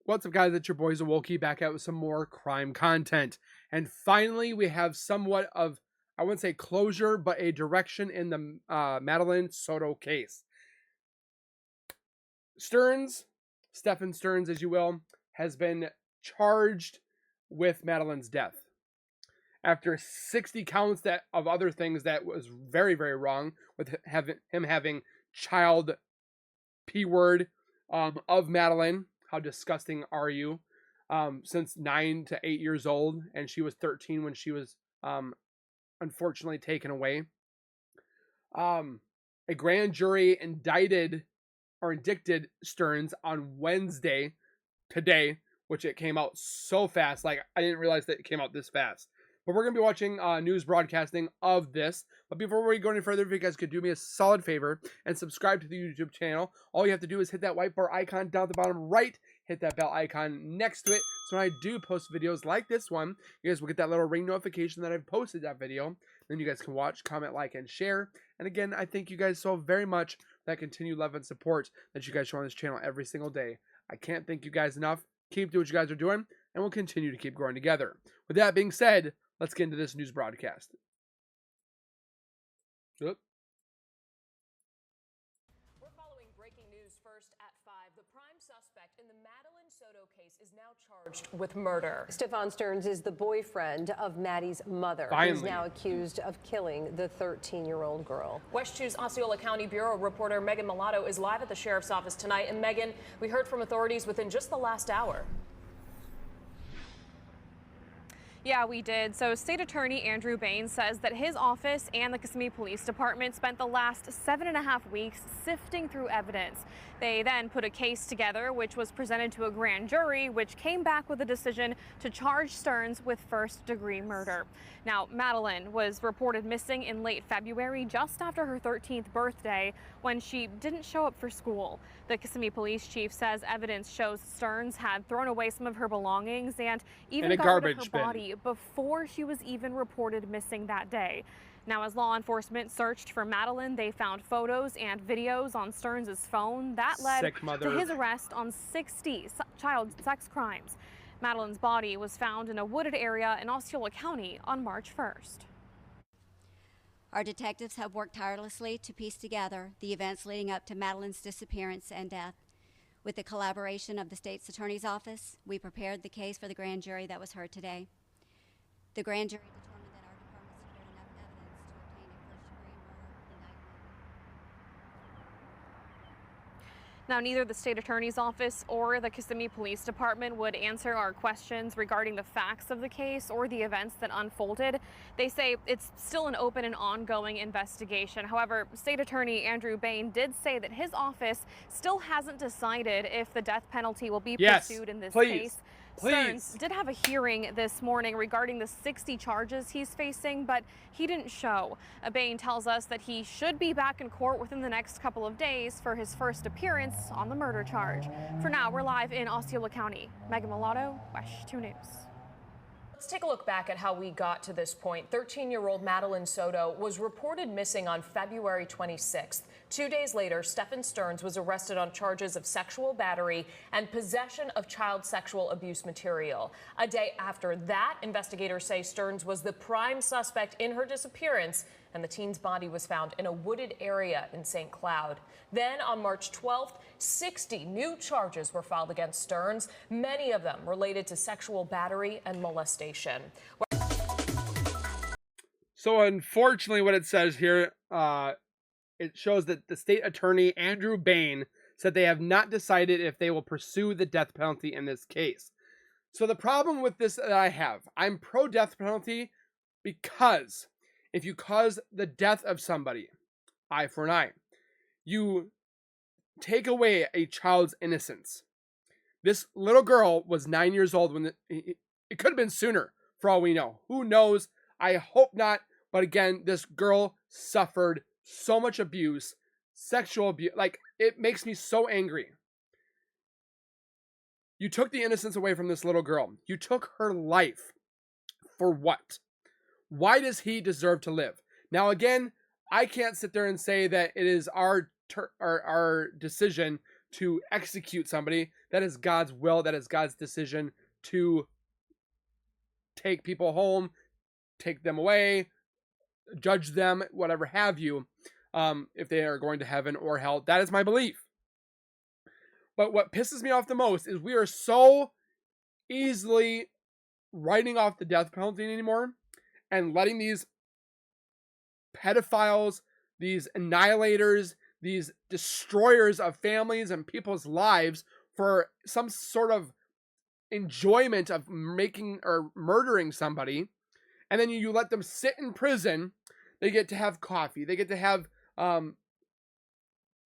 What's up, guys? It's your boys Awoki back out with some more crime content. And finally, we have somewhat of, I wouldn't say closure, but a direction in the Madeline Soto case. Stephan Sterns, as you will, has been charged with Madeline's death. After 60 counts of other things that was very, very wrong, with him having child P-word of Madeline. How disgusting are you? Since 9 to 8 years old, and she was 13 when she was unfortunately taken away. A grand jury indicted Sterns on Wednesday, today, which it came out so fast. Like, I didn't realize that it came out this fast. But we're going to be watching news broadcasting of this. But before we go any further, if you guys could do me a solid favor and subscribe to the YouTube channel, all you have to do is hit that white bar icon down at the bottom right. Hit that bell icon next to it. So when I do post videos like this one, you guys will get that little ring notification that I've posted that video. Then you guys can watch, comment, like, and share. And again, I thank you guys so very much for that continued love and support that you guys show on this channel every single day. I can't thank you guys enough. Keep doing what you guys are doing, and we'll continue to keep growing together. With that being said, let's get into this news broadcast. Oop. We're following breaking news first at 5. The prime suspect in the Madeline Soto case is now charged with murder. Stephan Sterns is the boyfriend of Maddie's mother. Finally. He's now accused of killing the 13-year-old girl. West 2's Osceola County Bureau reporter Madeline Soto is live at the sheriff's office tonight. And Megan, we heard from authorities within just the last hour. Yeah, we did. So State Attorney Andrew Bain says that his office and the Kissimmee Police Department spent the last 7.5 weeks sifting through evidence. They then put a case together, which was presented to a grand jury, which came back with a decision to charge Sterns with first-degree murder. Now, Madeline was reported missing in late February, just after her 13th birthday, when she didn't show up for school. The Kissimmee police chief says evidence shows Sterns had thrown away some of her belongings and even got rid of her body before she was even reported missing that day. Now, as law enforcement searched for Madeline, they found photos and videos on Sterns' phone. That led to his arrest on 60 child sex crimes. Madeline's body was found in a wooded area in Osceola County on March 1st. Our detectives have worked tirelessly to piece together the events leading up to Madeline's disappearance and death. With the collaboration of the state's attorney's office, we prepared the case for the grand jury that was heard today. The grand jury determined that our department secured enough evidence to obtain a first-degree murder indictment. Now, neither the state attorney's office or the Kissimmee Police Department would answer our questions regarding the facts of the case or the events that unfolded. They say it's still an open and ongoing investigation. However, State Attorney Andrew Bain did say that his office still hasn't decided if the death penalty will be pursued in this case. Sterns did have a hearing this morning regarding the 60 charges he's facing, but he didn't show. Bain tells us that he should be back in court within the next couple of days for his first appearance on the murder charge. For now, we're live in Osceola County. Madeline Soto, West 2 News. Let's take a look back at how we got to this point. 13-year-old Madeline Soto was reported missing on February 26th. 2 days later, Stephan Sterns was arrested on charges of sexual battery and possession of child sexual abuse material. A day after that, investigators say Sterns was the prime suspect in her disappearance, and the teen's body was found in a wooded area in St. Cloud. Then on March 12th, 60 new charges were filed against Sterns, many of them related to sexual battery and molestation. So unfortunately, what it says here, it shows that the state attorney, Andrew Bain, said they have not decided if they will pursue the death penalty in this case. So the problem with this that I have, I'm pro-death penalty because if you cause the death of somebody, eye for an eye, you take away a child's innocence. This little girl was 9 years old when it could have been sooner, for all we know. Who knows? I hope not. But again, this girl suffered so much abuse, sexual abuse. Like, it makes me so angry. You took the innocence away from this little girl. You took her life. For what? Why does he deserve to live? Now, again, I can't sit there and say that it is our decision to execute somebody. That is God's will. That is God's decision to take people home, take them away, judge them, whatever have you, if they are going to heaven or hell. That is my belief. But what pisses me off the most is we are so easily writing off the death penalty anymore and letting these pedophiles, these annihilators, these destroyers of families and people's lives for some sort of enjoyment of making or murdering somebody. And then you let them sit in prison. They get to have coffee. They get to have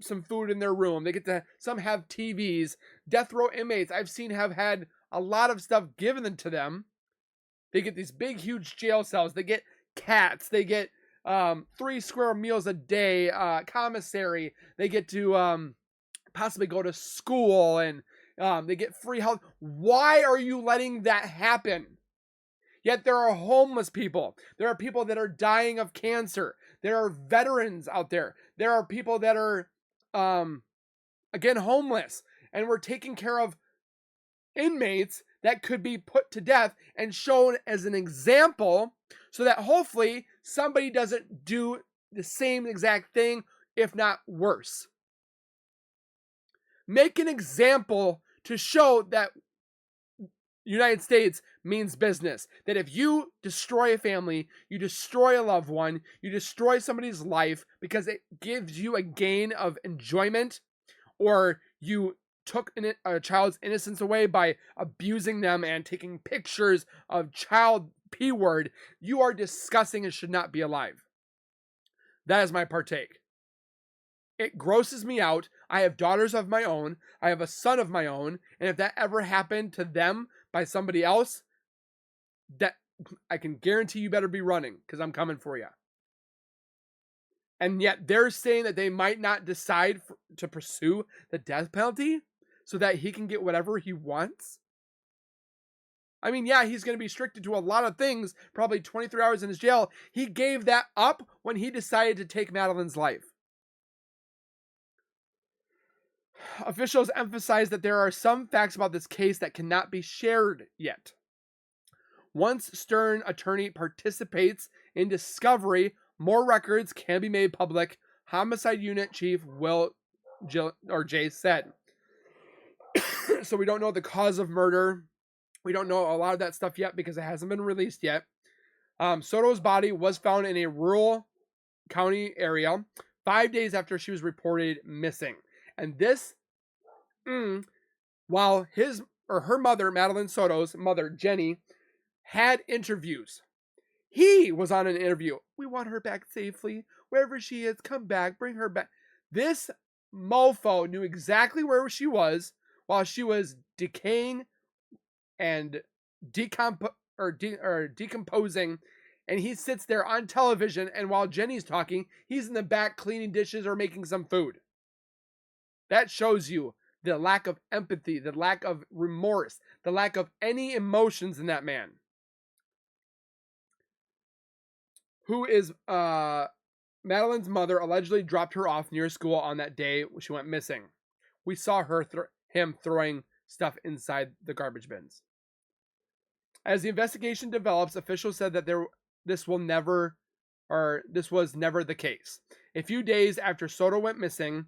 some food in their room. They get to, some have TVs. Death row inmates I've seen have had a lot of stuff given to them. They get these big, huge jail cells. They get cats. They get 3 square meals a day, commissary. They get to possibly go to school, and they get free health. Why are you letting that happen? Yet there are homeless people. There are people that are dying of cancer. There are veterans out there. There are people that are, again, homeless. And we're taking care of inmates that could be put to death and shown as an example so that hopefully somebody doesn't do the same exact thing, if not worse. Make an example to show that United States means business. That if you destroy a family, you destroy a loved one, you destroy somebody's life because it gives you a gain of enjoyment, or you took a child's innocence away by abusing them and taking pictures of child P-word, you are disgusting and should not be alive. That is my partake. It grosses me out. I have daughters of my own. I have a son of my own. And if that ever happened to them by somebody else, that I can guarantee you better be running, because I'm coming for you. And yet they're saying that they might not decide to pursue the death penalty so that he can get whatever he wants. I mean, yeah, he's going to be restricted to a lot of things, probably 23 hours in his jail. He gave that up when he decided to take Madeline's life. Officials emphasize that there are some facts about this case that cannot be shared yet. Once Stern attorney participates in discovery, more records can be made public, Homicide Unit Chief Jay said. So we don't know the cause of murder. We don't know a lot of that stuff yet because it hasn't been released yet. Soto's body was found in a rural county area 5 days after she was reported missing. And this, while her mother, Madeline Soto's mother, Jenny, had interviews. He was on an interview. We want her back safely. Wherever she is, come back, bring her back. This mofo knew exactly where she was while she was decaying and decomposing. And he sits there on television, and while Jenny's talking, he's in the back cleaning dishes or making some food. That shows you the lack of empathy, the lack of remorse, the lack of any emotions in that man. Who is Madeline's mother allegedly dropped her off near school on that day when she went missing. We saw him throwing stuff inside the garbage bins. As the investigation develops, officials said that this was never the case. A few days after Soto went missing,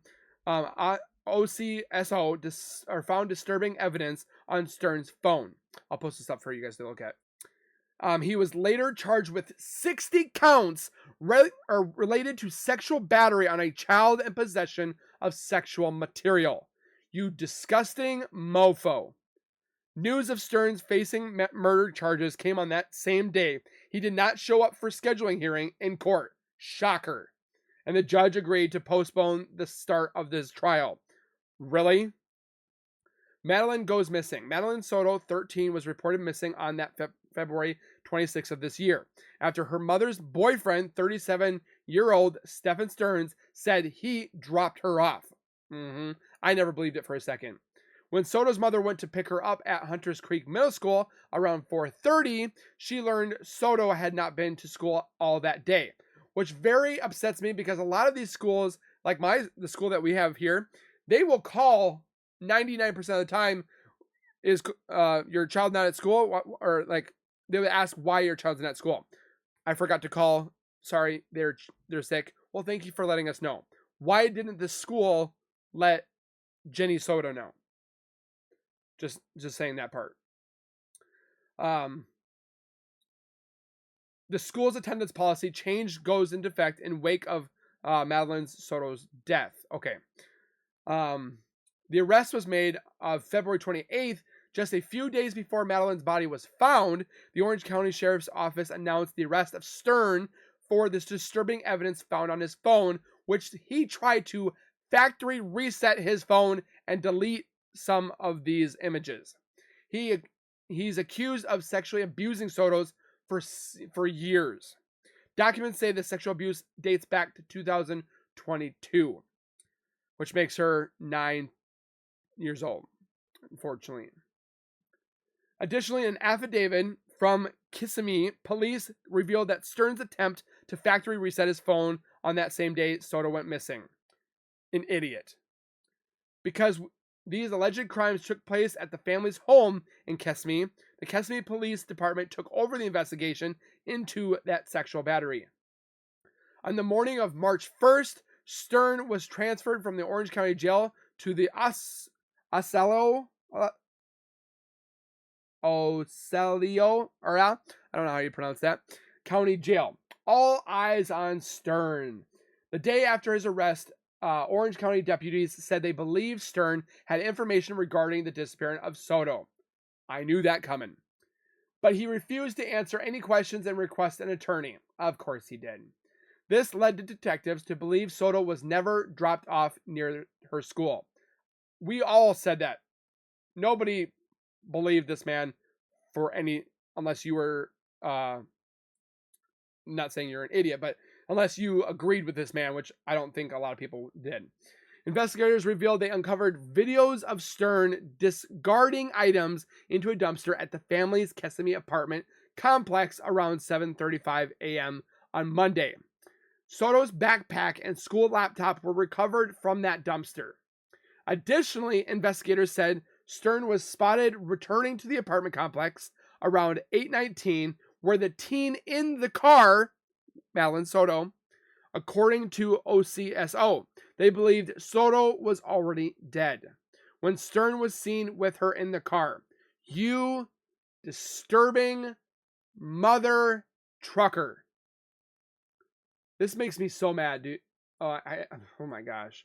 OCSO found disturbing evidence on Stern's phone. I'll post this up for you guys to look at. He was later charged with 60 counts related to sexual battery on a child and possession of sexual material. You disgusting mofo. News of Sterns facing murder charges came on that same day. He did not show up for scheduling hearing in court. Shocker. And the judge agreed to postpone the start of this trial. Really? Madeline goes missing. Madeline Soto, 13, was reported missing on that February 26th of this year, after her mother's boyfriend, 37-year-old Stephan Sterns, said he dropped her off. I never believed it for a second. When Soto's mother went to pick her up at Hunters Creek Middle School around 4:30, she learned Soto had not been to school all that day, which very upsets me because a lot of these schools, like the school that we have here, They will call 99% of the time, is your child not at school? Or like they would ask why your child's not at school. I forgot to call. Sorry, they're sick. Well, thank you for letting us know. Why didn't the school let Jenny Soto know? Just saying that part. The school's attendance policy change goes into effect in wake of Madeline Soto's death. Okay. The arrest was made on February 28th, just a few days before Madeline's body was found. The Orange County Sheriff's Office announced the arrest of Stern for this disturbing evidence found on his phone, which he tried to factory reset his phone and delete some of these images. He's accused of sexually abusing Sotos for years. Documents say the sexual abuse dates back to 2022, which makes her 9 years old, unfortunately. Additionally, an affidavit from Kissimmee police revealed that Stern's attempt to factory reset his phone on that same day Soto went missing. An idiot. Because these alleged crimes took place at the family's home in Kissimmee, the Kissimmee Police Department took over the investigation into that sexual battery. On the morning of March 1st, Stern was transferred from the Orange County Jail to the Ocelio, or I don't know how you pronounce that, County Jail. All eyes on Stern. The day after his arrest, Orange County deputies said they believed Stern had information regarding the disappearance of Soto. I knew that coming. But he refused to answer any questions and request an attorney. Of course he did. This led to detectives to believe Soto was never dropped off near her school. We all said that. Nobody believed this man unless you were, not saying you're an idiot, but unless you agreed with this man, which I don't think a lot of people did. Investigators revealed they uncovered videos of Stern discarding items into a dumpster at the family's Kissimmee apartment complex around 7:35 a.m. on Monday. Soto's backpack and school laptop were recovered from that dumpster. Additionally, investigators said Stern was spotted returning to the apartment complex around 8:19, where the teen in the car, Madeline Soto, according to OCSO, they believed Soto was already dead when Stern was seen with her in the car. You disturbing mother trucker. This makes me so mad, dude. Oh my gosh.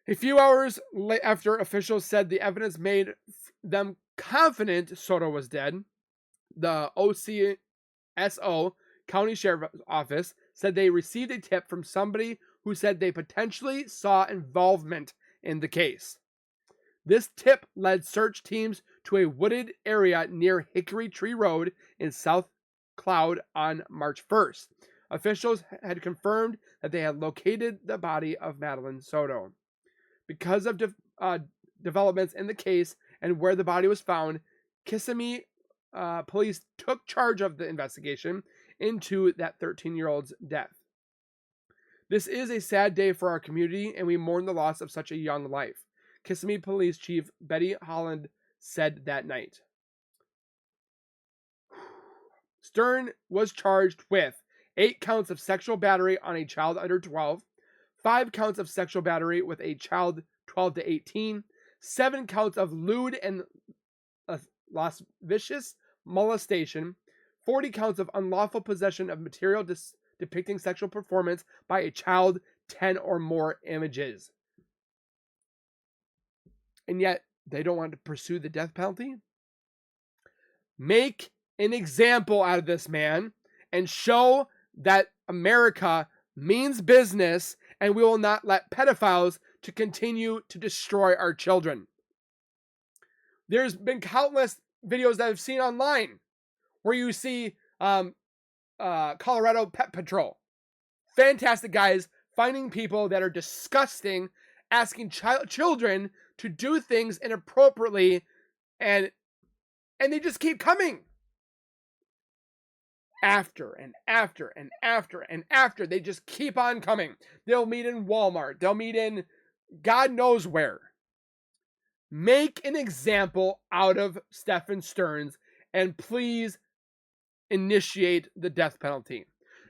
A few hours after officials said the evidence made them confident Soto was dead, the OCSO County Sheriff's Office said they received a tip from somebody who said they potentially saw involvement in the case. This tip led search teams to a wooded area near Hickory Tree Road in South Cloud on March 1st. Officials had confirmed that they had located the body of Madeline Soto. Because of developments in the case and where the body was found, Kissimmee police took charge of the investigation into that 13-year-old's death. This is a sad day for our community, and we mourn the loss of such a young life, Kissimmee Police Chief Betty Holland said that night. Stern was charged with 8 counts of sexual battery on a child under 12, 5 counts of sexual battery with a child 12 to 18, 7 counts of lewd and lascivious molestation, 40 counts of unlawful possession of material depicting sexual performance by a child, 10 or more images. And yet, they don't want to pursue the death penalty? Make an example out of this man and show that America means business, and we will not let pedophiles to continue to destroy our children. There's been countless videos that I've seen online where you see Colorado Pet Patrol. Fantastic guys finding people that are disgusting, asking children to do things inappropriately, and they just keep coming. After and after and after and after, they just keep on coming. They'll meet in Walmart. They'll meet in God knows where. Make an example out of Stephan Sterns and please initiate the death penalty.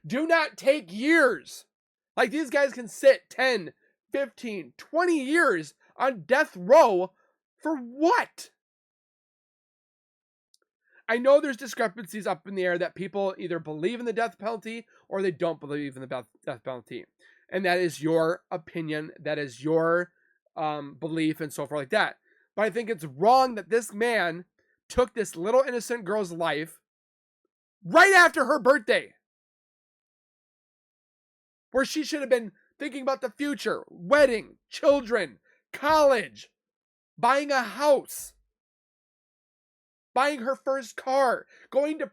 Do not take years. Like, these guys can sit 10, 15, 20 years on death row for what? I know there's discrepancies up in the air that people either believe in the death penalty or they don't believe in the death penalty. And that is your opinion. That is your belief and so forth like that. But I think it's wrong that this man took this little innocent girl's life right after her birthday, where she should have been thinking about the future, wedding, children, college, buying a house, buying her first car, going to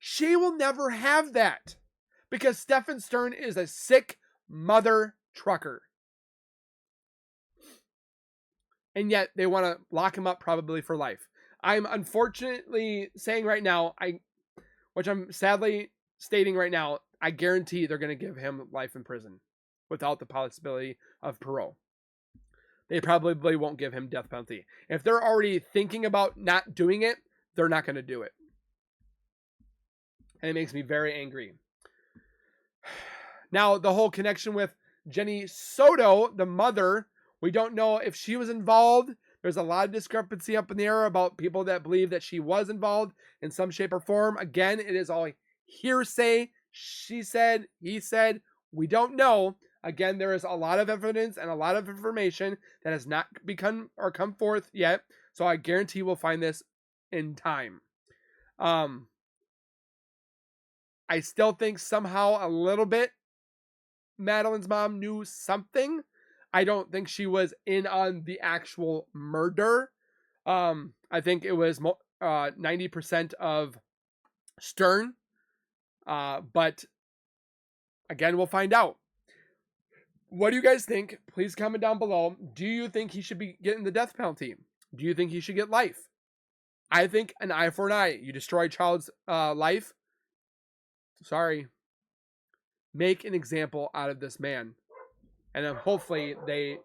She will never have that because Stephan Sterns is a sick mother trucker. And yet they want to lock him up probably for life. I'm unfortunately saying right now, which I'm sadly stating right now, I guarantee they're going to give him life in prison without the possibility of parole. They probably won't give him death penalty. If they're already thinking about not doing it, they're not going to do it. And it makes me very angry. Now, the whole connection with Jenny Soto, the mother, we don't know if she was involved. There's a lot of discrepancy up in the air about people that believe that she was involved in some shape or form. Again, it is all hearsay. She said, he said, we don't know. Again, there is a lot of evidence and a lot of information that has not become or come forth yet. So I guarantee we'll find this in time. I still think somehow a little bit Madeline's mom knew something. I don't think she was in on the actual murder. I think it was 90% of Stern. But again, we'll find out. What do you guys think? Please comment down below. Do you think he should be getting the death penalty? Do you think he should get life? I think an eye for an eye. You destroy a child's life. Sorry. Make an example out of this man. And then hopefully they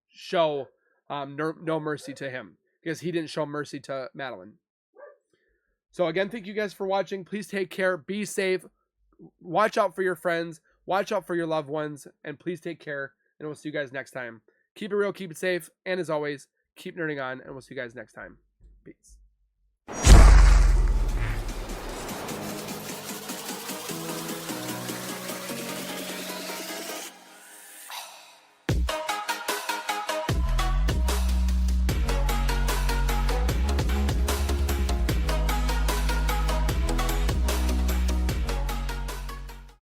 show no mercy to him, because he didn't show mercy to Madeline. So again, thank you guys for watching. Please take care. Be safe. Watch out for your friends. Watch out for your loved ones. And please take care. And we'll see you guys next time. Keep it real. Keep it safe. And as always, keep nerding on. And we'll see you guys next time. Peace.